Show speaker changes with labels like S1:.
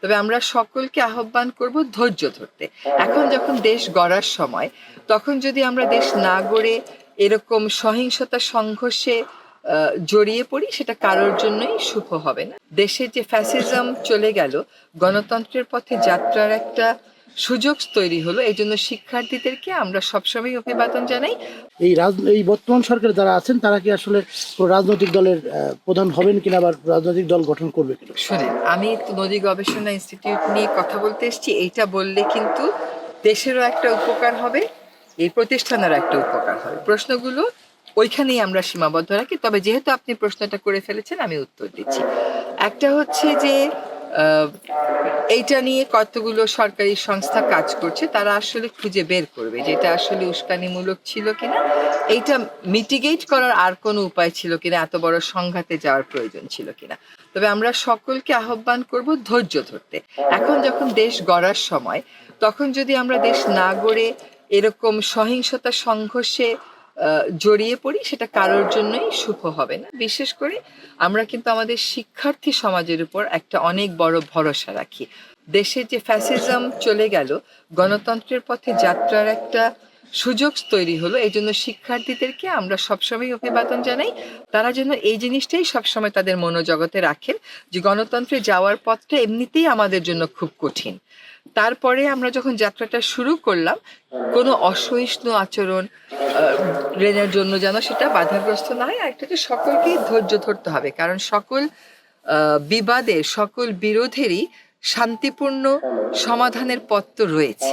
S1: তবে আমরা সকলকে আহ্বান করব ধৈর্য ধরতে। এখন যখন দেশ গড়ার সময়, তখন যদি আমরা দেশ না গড়ে এরকম সহিংসতা সংঘর্ষে জড়িয়ে পড়ি, সেটা কারোর জন্যই শুভ হবে না। দেশে যে ফ্যাসিজম চলে গেল, গণতন্ত্রের পথে যাত্রার একটা সুযোগ তৈরি হলো। এই জন্য শিক্ষার্থীদেরকে আমরা সবসময় অভিবাদন জানাই।
S2: এই বর্তমান সরকার যারা আছেন তারা কি আসলে রাজনৈতিক দলের প্রধান হবেন কিনা বা রাজনৈতিক দল গঠন করবে কিনা?
S1: শোনেন, আমি তো নদী গবেষণা ইনস্টিটিউট নিয়ে কথা বলতে এসেছি। এইটা বললে কিন্তু দেশেরও একটা উপকার হবে, এই প্রতিষ্ঠানেরও একটা উপকার হবে। প্রশ্নগুলো ওইখানেই আমরা সীমাবদ্ধ রাখি। তবে যেহেতু আপনি প্রশ্নটা করে ফেলেছেন, আমি উত্তর দিচ্ছি। একটা হচ্ছে যে এইটা নিয়ে কতগুলো সরকারি সংস্থা কাজ করছে, তারা আসলে খুঁজে বের করবে যেটা আসলে উস্কানিমূলক ছিল কিনা, এইটা মিটিগেট করার আর কোনো উপায় ছিল কিনা, এত বড় সংঘাতে যাওয়ার প্রয়োজন ছিল কিনা। তবে আমরা সকলকে আহ্বান করব ধৈর্য ধরতে। এখন যখন দেশ গড়ার সময়, তখন যদি আমরা দেশ না গড়ে এরকম সহিংসতা সংঘর্ষে জড়িয়ে পড়ি, সেটা কারোর জন্যই শুভ হবে না। বিশেষ করে আমরা কিন্তু আমাদের শিক্ষার্থী সমাজের উপর একটা অনেক বড় ভরসা রাখি। দেশে যে ফ্যাসিজম চলে গেল, গণতন্ত্রের পথে যাত্রার একটা সুযোগ তৈরি হলো। এই জন্য শিক্ষার্থীদেরকে আমরা সবসময় অভিবাদন জানাই। তারা যেন এই জিনিসটাই সবসময় তাদের মনোজগতে রাখেন যে গণতন্ত্রে যাওয়ার পথটা এমনিতেই আমাদের জন্য খুব কঠিন। তারপরে আমরা যখন যাত্রাটা শুরু করলাম, কোনো অসহিষ্ণু আচরণ রেনের জন্য যেন সেটা বাধাগ্রস্ত না হয়। একটা যে সকলকেই ধৈর্য ধরতে হবে, কারণ সকল বিবাদের, সকল বিরোধেরই শান্তিপূর্ণ সমাধানের পথ তো রয়েছে।